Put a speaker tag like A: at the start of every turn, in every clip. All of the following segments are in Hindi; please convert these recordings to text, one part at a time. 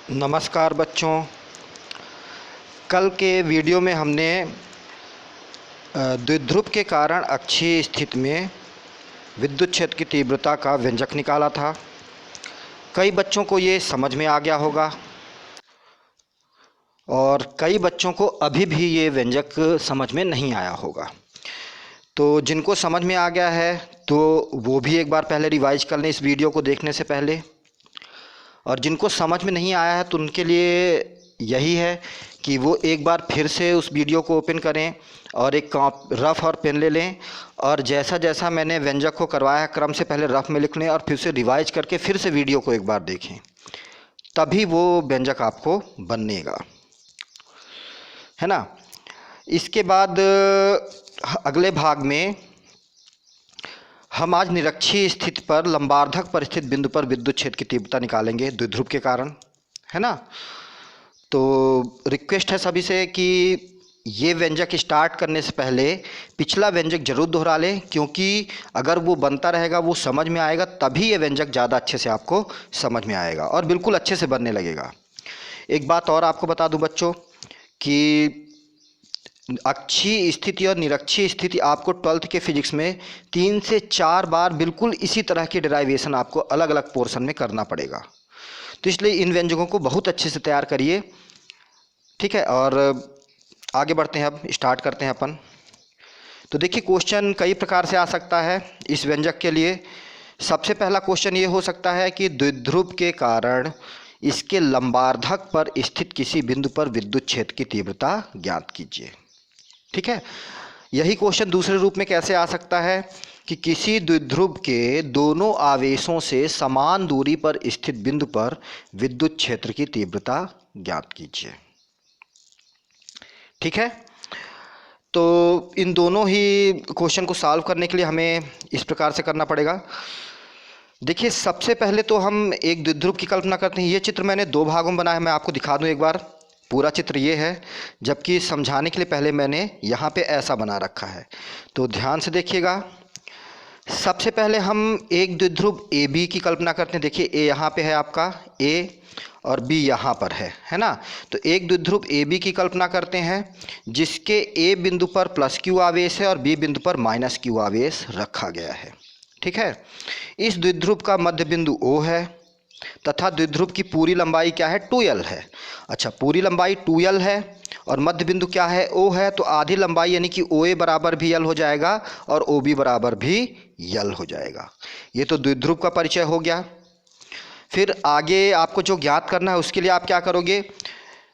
A: नमस्कार बच्चों। कल के वीडियो में हमने द्विध्रुव के कारण अक्षीय स्थिति में विद्युत क्षेत्र की तीव्रता का व्यंजक निकाला था। कई बच्चों को ये समझ में आ गया होगा और कई बच्चों को अभी भी ये व्यंजक समझ में नहीं आया होगा। तो जिनको समझ में आ गया है तो वो भी एक बार पहले रिवाइज कर लें इस वीडियो को देखने से पहले, और जिनको समझ में नहीं आया है तो उनके लिए यही है कि वो एक बार फिर से उस वीडियो को ओपन करें और एक रफ़ और पेन ले लें और जैसा जैसा मैंने व्यंजक को करवाया है क्रम से पहले रफ़ में लिख लें और फिर से रिवाइज करके फिर से वीडियो को एक बार देखें, तभी वो व्यंजक आपको बनेगा, है ना। इसके बाद अगले भाग में हम आज निरक्षीय स्थिति पर लंबार्धक पर स्थित बिंदु पर विद्युत क्षेत्र की तीव्रता निकालेंगे द्विध्रुव के कारण, है ना। तो रिक्वेस्ट है सभी से कि ये व्यंजक स्टार्ट करने से पहले पिछला व्यंजक जरूर दोहरा लें, क्योंकि अगर वो बनता रहेगा वो समझ में आएगा, तभी ये व्यंजक ज़्यादा अच्छे से आपको समझ में आएगा और बिल्कुल अच्छे से बनने लगेगा। एक बात और आपको बता दूं बच्चों कि अक्षीय स्थिति और निरक्षीय स्थिति आपको 12th के फिजिक्स में 3 से 4 बार बिल्कुल इसी तरह की डेराइवेशन आपको अलग अलग पोर्शन में करना पड़ेगा। तो इसलिए इन व्यंजकों को बहुत अच्छे से तैयार करिए, ठीक है। और आगे बढ़ते हैं, अब स्टार्ट करते हैं अपन। तो देखिए क्वेश्चन कई प्रकार से आ सकता है इस व्यंजक के लिए। सबसे पहला क्वेश्चन ये हो सकता है कि द्विध्रुव के कारण इसके लंबार्धक पर स्थित किसी बिंदु पर विद्युत क्षेत्र की तीव्रता ज्ञात कीजिए, ठीक है। यही क्वेश्चन दूसरे रूप में कैसे आ सकता है कि किसी द्विध्रुव के दोनों आवेशों से समान दूरी पर स्थित बिंदु पर विद्युत क्षेत्र की तीव्रता ज्ञात कीजिए, ठीक है। तो इन दोनों ही क्वेश्चन को सॉल्व करने के लिए हमें इस प्रकार से करना पड़ेगा। देखिए सबसे पहले तो हम एक द्विध्रुव की कल्पना करते हैं। ये चित्र मैंने 2 भागों में बनाया है, मैं आपको दिखा दूं एक बार। पूरा चित्र ये है, जबकि समझाने के लिए पहले मैंने यहाँ पे ऐसा बना रखा है, तो ध्यान से देखिएगा। सबसे पहले हम एक द्विध्रुव ए बी की कल्पना करते हैं। देखिए ए यहाँ पे है आपका, ए और बी यहाँ पर है ना। तो एक द्विध्रुव ए बी की कल्पना करते हैं जिसके ए बिंदु पर प्लस क्यू आवेश है और बी बिंदु पर माइनस क्यू आवेश रखा गया है, ठीक है। इस द्विध्रुव का मध्य बिंदु O है तथा द्विध्रुव की पूरी लंबाई क्या है, 2L है। अच्छा, पूरी लंबाई 2L है और मध्य बिंदु क्या है, O है, तो आधी लंबाई यानी कि OA बराबर भी L हो जाएगा और OB बराबर भी L हो जाएगा। ये तो द्विध्रुव का परिचय हो गया। फिर आगे आपको जो ज्ञात करना है उसके लिए आप क्या करोगे,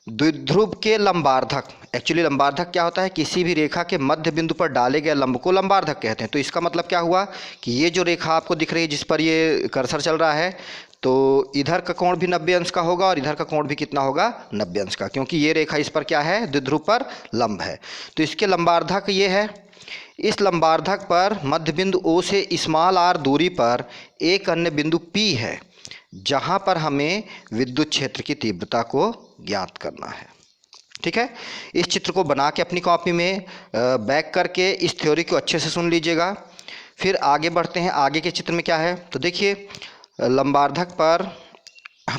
A: द्विध्रुव के लंबार्धक, एक्चुअली लंबार्धक क्या होता है, किसी भी रेखा के मध्य बिंदु पर डाले गए लंब को लंबार्धक कहते हैं। तो इसका मतलब क्या हुआ कि ये जो रेखा आपको दिख रही है जिस पर ये कर्सर चल रहा है, तो इधर का कोण भी 90 अंश का होगा और इधर का कोण भी कितना होगा, 90 अंश का, क्योंकि ये रेखा इस पर क्या है, द्विध्रुव पर लंब है। तो इसके लंबार्धक ये है। इस लंबार्धक पर मध्य बिंदु O से स्मॉल r दूरी पर एक अन्य बिंदु P है जहां पर हमें विद्युत क्षेत्र की तीव्रता को ज्ञात करना है, ठीक है। इस चित्र को बना के अपनी कॉपी में बैक करके इस थ्योरी को अच्छे से सुन लीजिएगा। फिर आगे बढ़ते हैं। आगे के चित्र में क्या है, तो देखिए लंबार्धक पर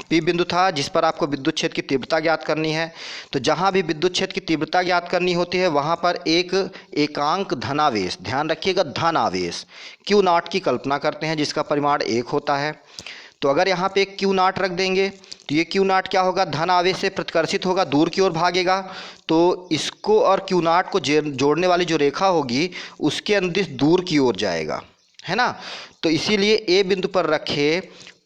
A: P बिंदु था जिस पर आपको विद्युत क्षेत्र की तीव्रता ज्ञात करनी है। तो जहां भी विद्युत क्षेत्र की तीव्रता ज्ञात करनी होती है वहां पर एक एकांक धनावेश, ध्यान रखिएगा धन आवेश Q नॉट की कल्पना करते हैं जिसका परिमाण 1 होता है। तो अगर यहाँ पे एक Q नॉट रख देंगे तो ये Q नॉट क्या होगा, धन आवेश से प्रतिकर्षित होगा, दूर की ओर भागेगा। तो इसको और Q नॉट को जोड़ने वाली जो रेखा होगी उसके अंदिश दूर की ओर जाएगा, है ना। तो इसीलिए ए बिंदु पर रखे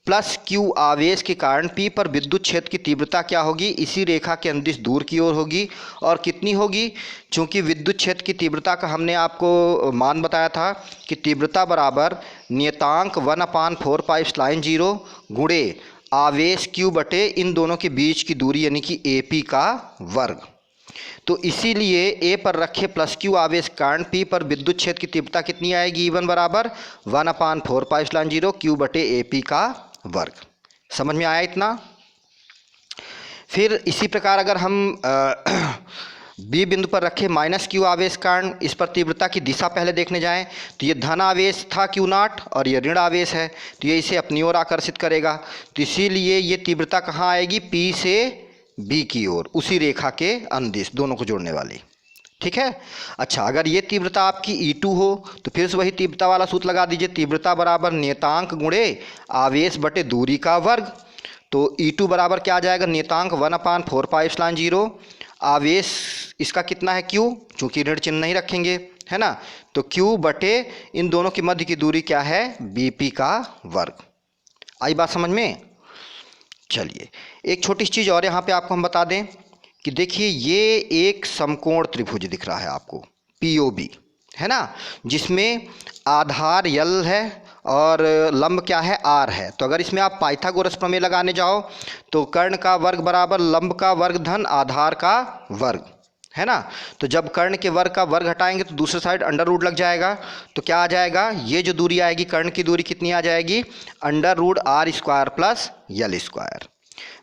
A: प्लस क्यू आवेश के कारण P पर विद्युत क्षेत्र की तीव्रता क्या होगी, इसी रेखा के अंदिश दूर की ओर होगी। और कितनी होगी, चूंकि विद्युत क्षेत्र की तीव्रता का हमने आपको मान बताया था कि तीव्रता बराबर नियतांक 1/4πε0 गुणे आवेश Q बटे इन दोनों के बीच की दूरी यानी कि AP का वर्ग। तो इसीलिए ए पर रखे प्लस क्यू आवेश कारण P पर विद्युत क्षेत्र की तीव्रता कितनी आएगी, E1 बराबर 1/4πε0 Q बटे AP का वर्ग। समझ में आया इतना। फिर इसी प्रकार अगर हम बी बिंदु पर रखे माइनस क्यू आवेश कारण इस पर तीव्रता की दिशा पहले देखने जाएं तो ये धन आवेश था क्यू नॉट और ये ऋण आवेश है, तो ये इसे अपनी ओर आकर्षित करेगा। तो इसीलिए ये तीव्रता कहाँ आएगी, पी से बी की ओर, उसी रेखा के अनुदिश, दोनों को जोड़ने वाली। ठीक है। अच्छा, अगर ये तीव्रता आपकी E2 हो तो फिर से वही तीव्रता वाला सूत्र लगा दीजिए, तीव्रता बराबर नियतांक गुणे आवेश बटे दूरी का वर्ग। तो E2 बराबर क्या आ जाएगा, नियतांक 1/4πε0, आवेश इसका कितना है Q, चूंकि ऋण चिन्ह नहीं रखेंगे है ना, तो Q बटे इन दोनों के मध्य की दूरी क्या है, BP का वर्ग। आई बात समझ में। चलिए एक छोटी सी चीज़ और यहाँ पे आपको हम बता दें कि देखिए ये एक समकोण त्रिभुज दिख रहा है आपको, POB है ना, जिसमें आधार L है और लंब क्या है, R है। तो अगर इसमें आप पाइथागोरस प्रमेय लगाने जाओ तो कर्ण का वर्ग बराबर लंब का वर्ग धन आधार का वर्ग है ना। तो जब कर्ण के वर्ग का वर्ग हटाएंगे तो दूसरे साइड अंडर रूट लग जाएगा, तो क्या आ जाएगा, ये जो दूरी आएगी कर्ण की दूरी कितनी आ जाएगी, √R² प्लस L²।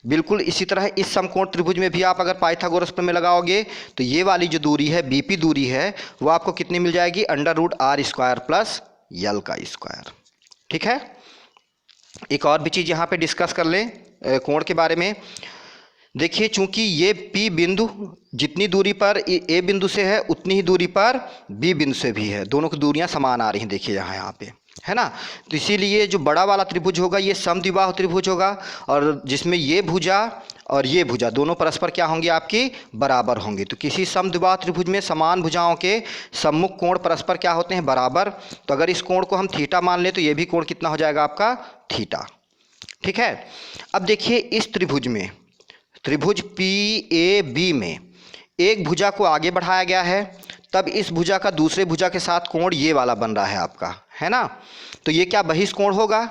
A: बिल्कुल इसी तरह इस समकोण त्रिभुज में भी आप अगर पाइथागोरस प्रमेय लगाओगे तो ये वाली जो दूरी है BP दूरी है वो आपको कितनी मिल जाएगी, √R² प्लस L²। ठीक है। एक और भी चीज़ यहाँ पे डिस्कस कर लें कोण के बारे में। देखिए चूंकि ये P बिंदु जितनी दूरी पर A बिंदु से है उतनी ही दूरी पर B बिंदु से भी है, दोनों की दूरियां समान आ रही हैं, देखिए यहाँ पे है ना। तो इसीलिए जो बड़ा वाला त्रिभुज होगा ये समद्विबाहु त्रिभुज होगा, और जिसमें ये भुजा और ये भुजा दोनों परस्पर क्या होंगी, आपकी बराबर होंगी। तो किसी समद्विबाहु त्रिभुज में समान भुजाओं के सम्मुख कोण परस्पर क्या होते हैं, बराबर। तो अगर इस कोण को हम थीटा मान लें तो ये भी कोण कितना हो जाएगा आपका, थीटा। ठीक है। अब देखिए इस त्रिभुज में, त्रिभुज PAB में एक भुजा को आगे बढ़ाया गया है, तब इस भुजा का दूसरे भुजा के साथ कोण ये वाला बन रहा है आपका, है ना। तो ये क्या बहिष्कोण होगा।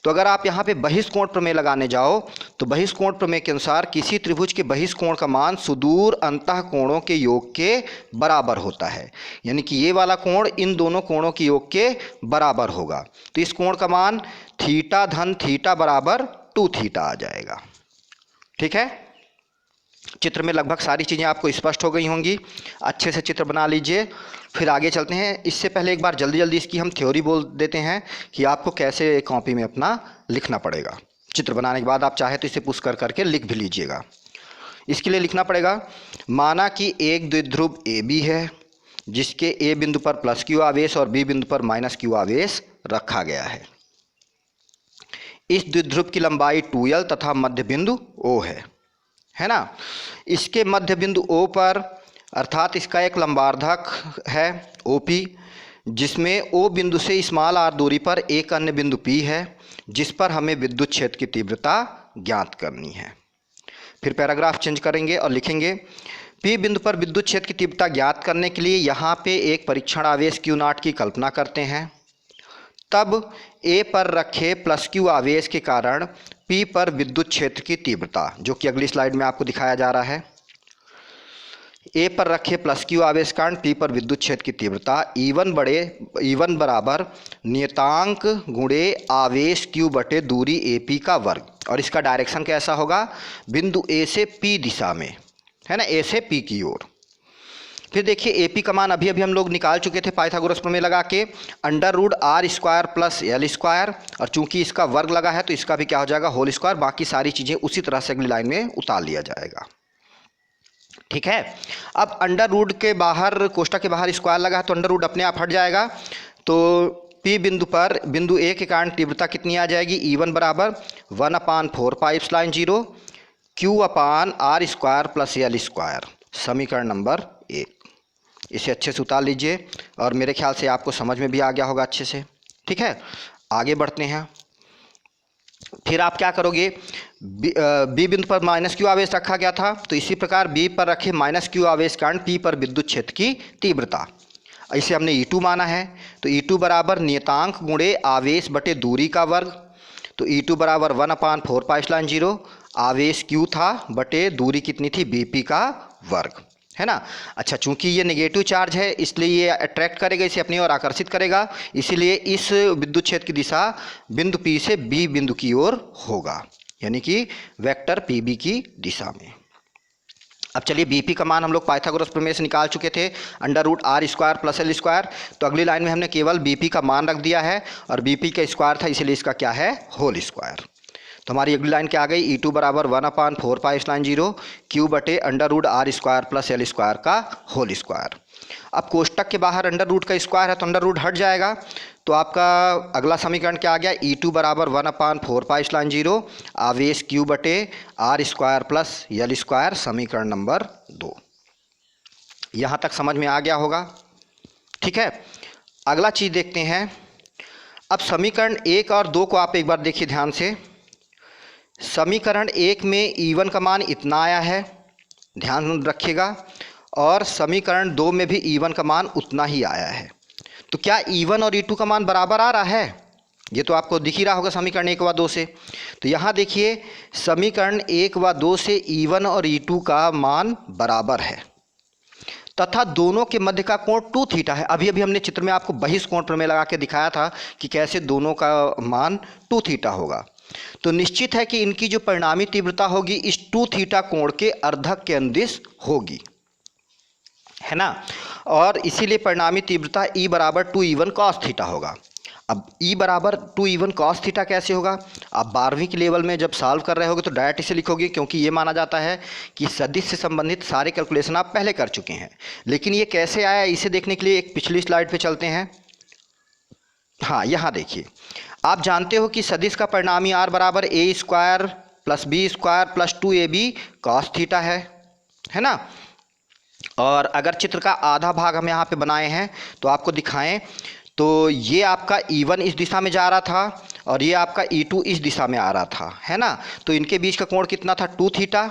A: तो अगर आप यहाँ पे बहिष्कोण प्रमेय लगाने जाओ तो बहिष्कोण प्रमेय के अनुसार किसी त्रिभुज के बहिष्कोण का मान सुदूर अंतः कोणों के योग के बराबर होता है, यानी कि ये वाला कोण इन दोनों कोणों के योग के बराबर होगा। तो इस कोण का मान थीटा धन थीटा बराबर 2 थीटा आ जाएगा। ठीक है। चित्र में लगभग सारी चीज़ें आपको स्पष्ट हो गई होंगी, अच्छे से चित्र बना लीजिए, फिर आगे चलते हैं। इससे पहले एक बार जल्दी जल्दी इसकी हम थ्योरी बोल देते हैं कि आपको कैसे कॉपी में अपना लिखना पड़ेगा। चित्र बनाने के बाद आप चाहे तो इसे पुश कर करके लिख भी लीजिएगा। इसके लिए लिखना पड़ेगा, माना कि एक द्विध्रुव AB है जिसके A बिंदु पर प्लस Q आवेश और B बिंदु पर माइनस Q आवेश रखा गया है। इस द्विध्रुव की लंबाई 2L तथा मध्य बिंदु O है ना। इसके मध्य बिंदु O पर अर्थात इसका एक लंबार्धक है OP, जिसमें O बिंदु से स्मॉल r दूरी पर एक अन्य बिंदु P है जिस पर हमें विद्युत क्षेत्र की तीव्रता ज्ञात करनी है। फिर पैराग्राफ चेंज करेंगे और लिखेंगे, P बिंदु पर विद्युत क्षेत्र की तीव्रता ज्ञात करने के लिए यहाँ पे एक परीक्षण आवेश Q0 की कल्पना करते हैं। तब A पर रखे प्लस Q आवेश के कारण P पर विद्युत क्षेत्र की तीव्रता, जो कि अगली स्लाइड में आपको दिखाया जा रहा है, A पर रखे प्लस Q आवेश कारण P पर विद्युत क्षेत्र की तीव्रता E1 बराबर नियतांक गुणे आवेश Q बटे दूरी AP का वर्ग। और इसका डायरेक्शन कैसा होगा, बिंदु A से P दिशा में, है ना, A से P की ओर। फिर देखिए AP का मान अभी अभी हम लोग निकाल चुके थे पाइथागोरस प्रमेय लगा के, √R² प्लस L², और चूंकि इसका वर्ग लगा है तो इसका भी क्या हो जाएगा, होल स्क्वायर। बाकी सारी चीज़ें उसी तरह से अगली लाइन में उतार लिया जाएगा। ठीक है। अब अंडर रूट के बाहर, कोष्ठक के बाहर स्क्वायर लगा है तो अंडर रूट अपने आप हट जाएगा। तो P बिंदु पर बिंदु A के कारण तीव्रता कितनी आ जाएगी, E1 बराबर 1/4πε0 Q/R² प्लस L²। समीकरण नंबर 1। इसे अच्छे से उतार लीजिए और मेरे ख्याल से आपको समझ में भी आ गया होगा अच्छे से। ठीक है, आगे बढ़ते हैं। फिर आप क्या करोगे, B बिंदु पर माइनस Q आवेश रखा गया था, तो इसी प्रकार B पर रखे माइनस Q आवेश कारण P पर विद्युत क्षेत्र की तीव्रता, इसे हमने E2 माना है। तो E2 बराबर नियतांक गुणे आवेश बटे दूरी का वर्ग। तो E2 बराबर 1/4πε0, आवेश Q था बटे दूरी कितनी थी, BP का वर्ग, है ना। अच्छा, चूंकि ये नेगेटिव चार्ज है इसलिए ये अट्रैक्ट करेगा, इसे अपनी ओर आकर्षित करेगा, इसीलिए इस विद्युत क्षेत्र की दिशा बिंदु P से B बिंदु की ओर होगा, यानी कि वेक्टर PB की दिशा में। अब चलिए बीपी का मान हम लोग पाइथागोरस प्रमेय से निकाल चुके थे, under root R square plus L square. तो अगली लाइन में हमने केवल बीपी का मान रख दिया है और बीपी का स्क्वायर था इसीलिए इसका क्या है, होल स्क्वायर। तो हमारी अगली लाइन क्या आ गई, E2 बराबर 1/4π/0 क्यू बटे under root R square plus L square का होल स्क्वायर। अब कोष्टक के बाहर अंडर रूट का स्क्वायर है तो अंडर रूट हट जाएगा। तो आपका अगला समीकरण क्या आ गया, E2 बराबर 1/4π/0 आवेश क्यू बटे R square plus L square, समीकरण नंबर 2। यहाँ तक समझ में आ गया होगा, ठीक है। अगला चीज़ देखते हैं। अब समीकरण 1 और 2 को आप एक बार देखिए ध्यान से। समीकरण 1 में E1 का मान इतना आया है, ध्यान रखिएगा, और समीकरण 2 में भी E1 का मान उतना ही आया है। तो क्या E1 और E2 का मान बराबर आ रहा है, ये तो आपको दिख ही रहा होगा समीकरण 1 व 2 से। तो यहाँ देखिए समीकरण 1 व 2 से E1 और E2 का मान बराबर है तथा दोनों के मध्य का कोण 2 थीटा है। अभी अभी हमने चित्र में आपको बहिष्कोण प्रमेय लगा के दिखाया था कि कैसे दोनों का मान 2 थीटा होगा। तो निश्चित है कि इनकी जो परिणामी तीव्रता होगी इस 2 थीटा कोण के अर्धक के अनुदिश होगी, है ना। और इसीलिए परिणामी तीव्रता E बराबर 2E1 cos थीटा होगा। अब E बराबर 2E1 cos थीटा कैसे होगा, आप 12वीं के लेवल में जब सॉल्व कर रहे होगे तो डायरेक्ट इसे लिखोगे, क्योंकि ये माना जाता है कि सदिश से संबंधित सारे कैलकुलेशन आप पहले कर चुके हैं। लेकिन ये कैसे आया इसे देखने के लिए एक पिछली स्लाइड पे चलते हैं। हाँ, यहाँ देखिए, आप जानते हो कि सदिश का परिणामी R बराबर a square plus b square plus 2AB cos theta है ना। और अगर चित्र का आधा भाग हम यहाँ पे बनाए हैं तो आपको दिखाएं, तो ये आपका E1 इस दिशा में जा रहा था और ये आपका E2 इस दिशा में आ रहा था, है ना। तो इनके बीच का कोण कितना था, 2 थीटा।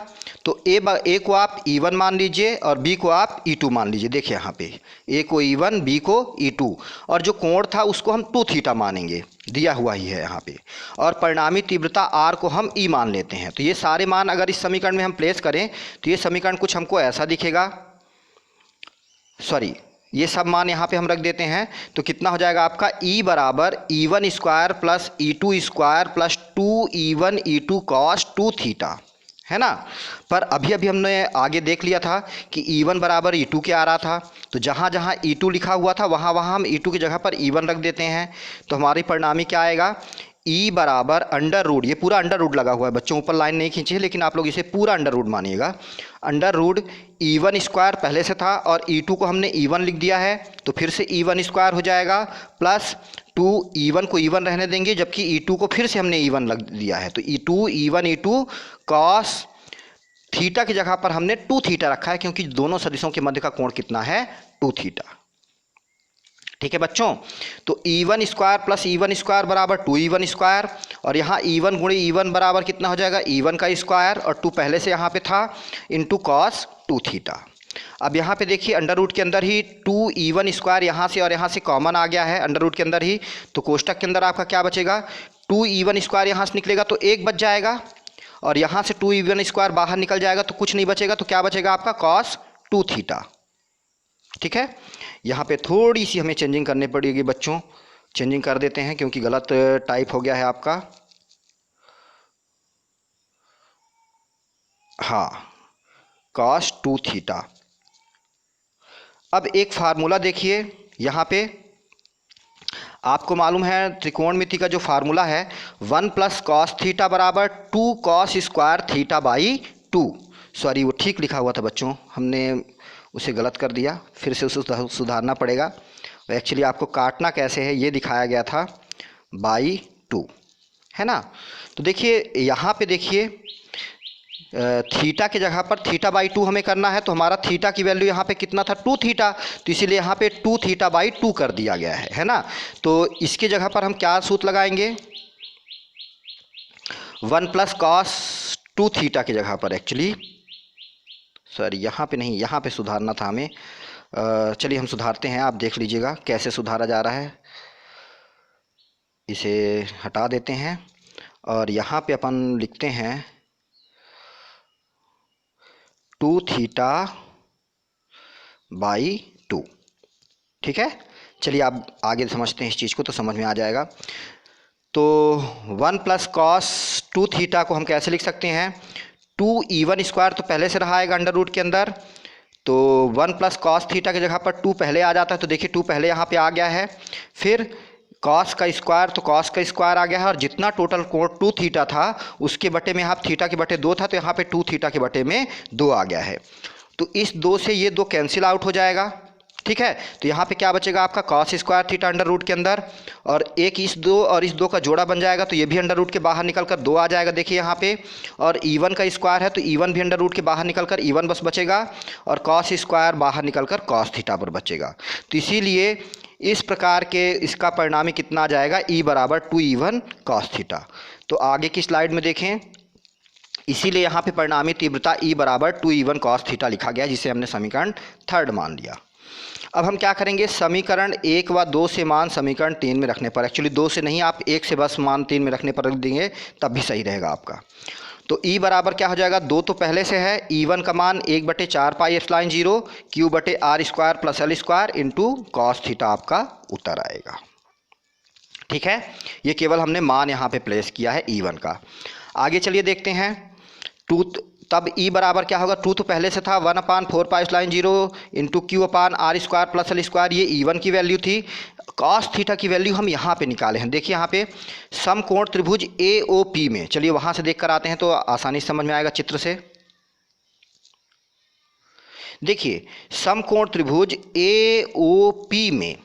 A: तो ए को आप E1 मान लीजिए और बी को आप E2 मान लीजिए। देखिए यहाँ पे ए को E1, बी को E2, और जो कोण था उसको हम 2 थीटा मानेंगे, दिया हुआ ही है यहाँ पे। और परिणामी तीव्रता R को हम E मान लेते हैं। तो ये सारे मान अगर इस समीकरण में हम प्लेस करें तो ये समीकरण कुछ हमको ऐसा दिखेगा, सॉरी, ये सब मान यहाँ पे हम रख देते हैं। तो कितना हो जाएगा आपका E बराबर E1 square plus E2 square plus 2E1 E2 cos 2 theta, है ना। पर अभी अभी हमने आगे देख लिया था कि E1 बराबर E2 के आ रहा था, तो जहाँ जहाँ E2 लिखा हुआ था वहाँ वहाँ हम E2 की जगह पर E1 रख देते हैं। तो हमारी परिणामी क्या आएगा, E बराबर अंडर रूट, ये पूरा अंडर रूट लगा हुआ है बच्चों, ऊपर लाइन नहीं खींची है लेकिन आप लोग इसे पूरा अंडर रूट मानिएगा। अंडर रूट E1 स्क्वायर पहले से था और E2 को हमने E1 लिख दिया है, तो फिर से E1 स्क्वायर हो जाएगा प्लस 2, E1 को E1 रहने देंगे जबकि E2 को फिर से हमने E1 लग दिया है। तो E1 cos थीटा की जगह पर हमने 2 थीटा रखा है, क्योंकि दोनों सदिशों के मध्य का कोण कितना है, 2 थीटा। ठीक है बच्चों। तो E1 square plus E1 square बराबर 2E1 स्क्वायर, और यहाँ E1 गुणे E1 बराबर कितना हो जाएगा, E1 का स्क्वायर, और 2 पहले से यहाँ पे था, इंटू कॉस 2 थीटा। अब यहाँ पे देखिए अंडर रूट के अंदर ही 2E1 स्क्वायर यहाँ से और यहाँ से कॉमन आ गया है अंडर रूट के अंदर ही। तो कोष्टक के अंदर आपका क्या बचेगा, 2E1 स्क्वायर यहाँ से निकलेगा तो 1 बच जाएगा, और यहाँ से 2E1 स्क्वायर बाहर निकल जाएगा तो कुछ नहीं बचेगा। तो क्या बचेगा आपका, कॉस 2 थीटा। ठीक है, यहाँ पे थोड़ी सी हमें चेंजिंग करनी पड़ेगी बच्चों, चेंजिंग कर देते हैं क्योंकि गलत टाइप हो गया है आपका। हाँ, cos 2 थीटा। अब एक फार्मूला देखिए यहाँ पे, आपको मालूम है त्रिकोणमिति का जो फार्मूला है 1 प्लस कॉस थीटा बराबर 2 cos square theta by 2। Sorry, वो ठीक लिखा हुआ था बच्चों, हमने उसे गलत कर दिया, फिर से उसे सुधारना पड़ेगा। एक्चुअली आपको काटना कैसे है ये दिखाया गया था, बाई 2, है ना। तो देखिए यहाँ पे देखिए थीटा की जगह पर थीटा बाई 2 हमें करना है, तो हमारा थीटा की वैल्यू यहाँ पे कितना था, 2 थीटा, तो इसीलिए यहाँ पे 2 थीटा बाई 2 कर दिया गया है ना। तो इसके जगह पर हम क्या सूत्र लगाएंगे, 1 प्लस कॉस 2 थीटा की जगह पर, एक्चुअली सॉरी यहाँ पे नहीं, यहाँ पे सुधारना था हमें। चलिए हम सुधारते हैं, आप देख लीजिएगा कैसे सुधारा जा रहा है। इसे हटा देते हैं और यहाँ पे अपन लिखते हैं 2 थीटा बाई 2। ठीक है, चलिए आप आगे समझते हैं इस चीज़ को तो समझ में आ जाएगा। तो 1 प्लस कॉस 2 थीटा को हम कैसे लिख सकते हैं, 2E1² तो पहले से रहा आएगा अंडर रूट के अंदर, तो 1 प्लस कॉस थीटा की जगह पर 2 पहले आ जाता है, तो देखिए 2 पहले यहाँ पे आ गया है। फिर कॉस का स्क्वायर, तो कॉस का स्क्वायर आ गया है, और जितना टोटल कोण 2 थीटा था उसके बटे में यहाँ थीटा के बटे 2 था, तो यहाँ पे 2 थीटा के बटे में 2 आ गया है। तो इस 2 से ये 2 कैंसिल आउट हो जाएगा, ठीक है। तो यहाँ पे क्या बचेगा आपका cos square theta under root के अंदर, और एक इस 2 और इस 2 का जोड़ा बन जाएगा, तो ये भी अंडर रूट के बाहर निकल कर 2 आ जाएगा देखिए यहाँ पे। और E1 का स्क्वायर है तो E1 भी अंडर रूट के बाहर निकल कर E1 बस बचेगा, और कॉस स्क्वायर बाहर निकल कर कॉस थीटा पर बचेगा। तो इसीलिए इस प्रकार के इसका परिणामी कितना आ जाएगा, E बराबर 2E1 कॉस थीटा। तो आगे की स्लाइड में देखें, इसीलिए यहाँ पे परिणामी तीव्रता E बराबर 2E1 कॉस थीटा लिखा गया, जिसे हमने समीकरण 3 मान लिया। अब हम क्या करेंगे, समीकरण 1 व 2 से मान समीकरण 3 में रखने पर, एक्चुअली 2 से नहीं, आप 1 से बस मान 3 में रखने पर रख देंगे तब भी सही रहेगा आपका। तो E बराबर क्या हो जाएगा, 2 तो पहले से है, E1 का मान 1/4 pi epsilon 0 Q/r² plus L² into cos theta आपका उत्तर आएगा, ठीक है। ये केवल हमने मान यहाँ पे प्लेस किया है E1 का। आगे चलिए देखते हैं, 2 तब E बराबर क्या होगा, 2 तो पहले से था 1/4 pi epsilon 0 into Q/r² plus L², ये E1 की वैल्यू थी। कॉस थीटा की वैल्यू हम यहाँ पे निकाले हैं, देखिए यहाँ पे समकोण त्रिभुज AOP में, चलिए वहाँ से देख कर आते हैं तो आसानी से समझ में आएगा चित्र से। देखिए समकोण त्रिभुज AOP में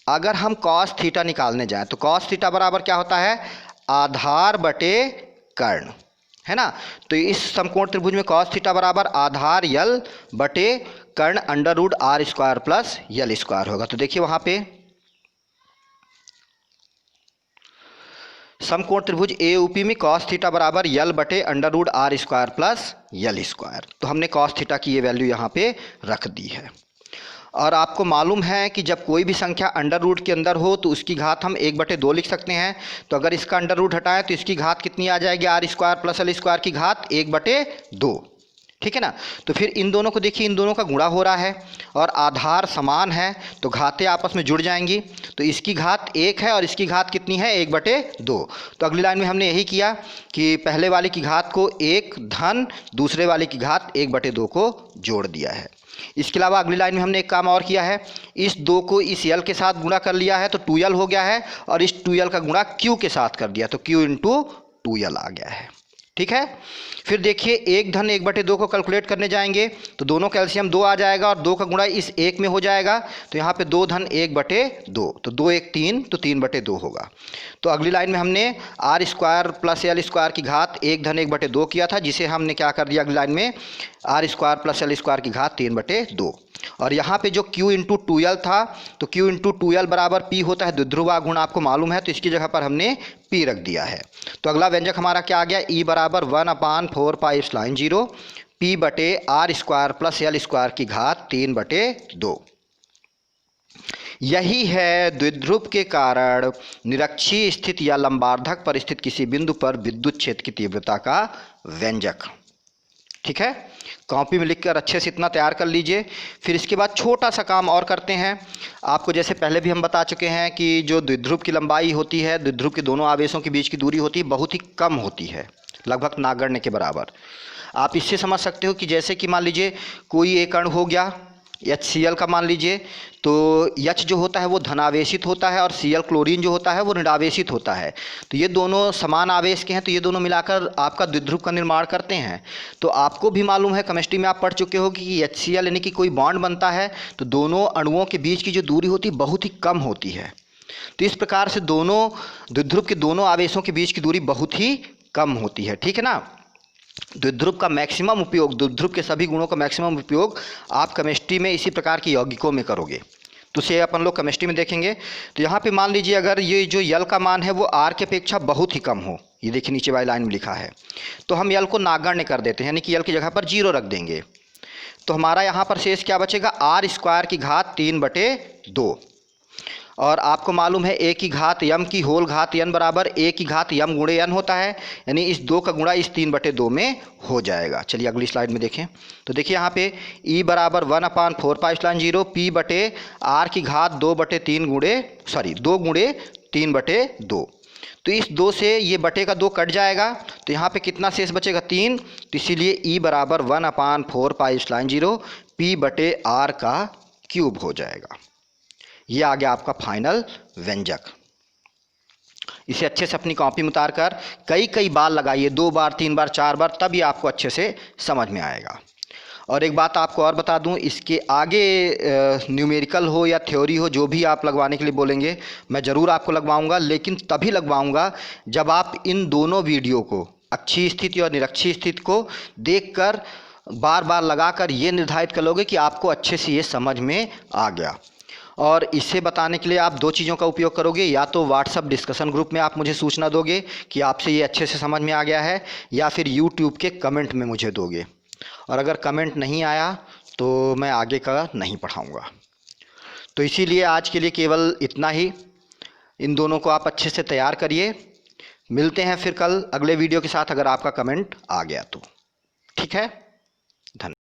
A: अगर हम कॉस थीटा निकालने जाएं तो कॉस थीटा बराबर क्या होता है, आधार बटे कर्ण, है ना। तो इस समकोण त्रिभुज में कॉस थीटा बराबर आधार L बटे कर्ण under root R² plus L² होगा। तो देखिए वहाँ पे समकोण त्रिभुज AOP में कॉस थीटा बराबर L बटे under root R² plus L²। तो हमने कॉस थीटा की ये वैल्यू यहाँ पे रख दी है। और आपको मालूम है कि जब कोई भी संख्या अंडर रूट के अंदर हो तो उसकी घात हम 1/2 लिख सकते हैं। तो अगर इसका अंडर रूट हटाएं तो इसकी घात कितनी आ जाएगी, R² प्लस L² की घात 1/2, ठीक है ना। तो फिर इन दोनों को देखिए, इन दोनों का गुणा हो रहा है और आधार समान है तो घातें आपस में जुड़ जाएंगी। तो इसकी घात 1 है और इसकी घात कितनी है, 1/2। तो अगली लाइन में हमने यही किया कि पहले वाले की घात को 1 धन दूसरे वाले की घात 1/2 को जोड़ दिया है। इसके अलावा अगली लाइन में हमने एक काम और किया है, इस 2 को इस L के साथ गुणा कर लिया है तो 2L हो गया है, और इस 2L का गुणा Q के साथ कर दिया तो Q इंटू 2L आ गया है, ठीक है। फिर देखिए 1 धन 1/2 को कैलकुलेट करने जाएंगे तो दोनों कैल्शियम 2 आ जाएगा और 2 का गुणा इस 1 में हो जाएगा, तो यहाँ पे 2 धन 1/2, तो 2 1 3, तो 3/2 होगा। तो अगली लाइन में हमने R² प्लस L² की घात 1 धन 1/2 किया था, जिसे हमने क्या कर दिया अगली लाइन में R² प्लस L² की घात 3/2। और यहाँ पे जो Q इंटू 2L था तो Q इंटू 2L बराबर P होता है, द्विध्रुव गुण आपको मालूम है, तो इसकी जगह पर हमने P रख दिया है। तो अगला व्यंजक हमारा क्या आ गया, E बराबर 1/4 pi epsilon 0 P/R² plus L² की घात 3/2। यही है द्विध्रुव के कारण निरक्षीय स्थित या लंबार्धक पर स्थित किसी बिंदु पर विद्युत क्षेत्र की तीव्रता का व्यंजक, ठीक है। कॉपी में लिखकर अच्छे से इतना तैयार कर लीजिए। फिर इसके बाद छोटा सा काम और करते हैं। आपको जैसे पहले भी हम बता चुके हैं कि जो द्विध्रुव की लंबाई होती है, द्विध्रुव के दोनों आवेशों के बीच की दूरी होती है, बहुत ही कम होती है, लगभग नागण्य के बराबर। आप इससे समझ सकते हो कि जैसे कि मान लीजिए कोई एक अणु हो गया HCl का, मान लीजिए तो H जो होता है वो धनावेशित होता है और Cl क्लोरीन जो होता है वो ऋणावेशित होता है। तो ये दोनों समान आवेश के हैं, तो ये दोनों मिलाकर आपका द्विध्रुव का निर्माण करते हैं। तो आपको भी मालूम है, केमिस्ट्री में आप पढ़ चुके हो कि HCl यानी कि कोई बॉन्ड बनता है तो दोनों अणुओं के बीच की जो दूरी होती है बहुत ही कम होती है। तो इस प्रकार से दोनों द्विध्रुव के दोनों आवेशों के बीच की दूरी बहुत ही कम होती है, ठीक है ना। द्विध्रुव का मैक्सिमम उपयोग, द्विध्रुव के सभी गुणों का मैक्सिमम उपयोग आप केमिस्ट्री में इसी प्रकार के यौगिकों में करोगे, तो उसे अपन लोग केमिस्ट्री में देखेंगे। तो यहाँ पे मान लीजिए अगर ये जो L का मान है वो R के अपेक्षा बहुत ही कम हो, ये देखिए नीचे वाली लाइन में लिखा है, तो हम L को नागण्य कर देते हैं, यानी कि L की जगह पर 0 रख देंगे। तो हमारा यहाँ पर शेष क्या बचेगा, R² की घात 3/2। और आपको मालूम है a की घात m की होल घात n बराबर a की घात m गुणे n होता है, यानी इस 2 का गुणा इस 3/2 में हो जाएगा। चलिए अगली स्लाइड में देखें। तो देखिए यहाँ पे E बराबर 1/4 पाई एप्सिलॉन 0 P/R की घात 2 गुणे 3/2। तो इस 2 से ये बटे का 2 कट जाएगा, तो यहाँ पे कितना शेष बचेगा 3। तो इसीलिए E बराबर 1/4 पाई एप्सिलॉन 0 P बटे R का क्यूब हो जाएगा। ये आ गया आपका फाइनल व्यंजक। इसे अच्छे से अपनी कॉपी में उतार कर कई बार लगाइए, 2 बार 3 बार 4 बार, तब ये आपको अच्छे से समझ में आएगा। और एक बात आपको और बता दूं, इसके आगे न्यूमेरिकल हो या थ्योरी हो, जो भी आप लगवाने के लिए बोलेंगे मैं ज़रूर आपको लगवाऊंगा, लेकिन तभी लगवाऊंगा जब आप इन दोनों वीडियो को, अच्छी स्थिति और निरक्षी स्थिति को देखकर बार बार लगाकर ये निर्धारित कर लोगे कि आपको अच्छे से ये समझ में आ गया। और इसे बताने के लिए आप 2 चीज़ों का उपयोग करोगे, या तो व्हाट्सअप डिस्कशन ग्रुप में आप मुझे सूचना दोगे कि आपसे ये अच्छे से समझ में आ गया है, या फिर यूट्यूब के कमेंट में मुझे दोगे। और अगर कमेंट नहीं आया तो मैं आगे का नहीं पढ़ाऊँगा। तो इसीलिए आज के लिए केवल इतना ही। इन दोनों को आप अच्छे से तैयार करिए। मिलते हैं फिर कल अगले वीडियो के साथ, अगर आपका कमेंट आ गया तो। ठीक है। धन्यवाद।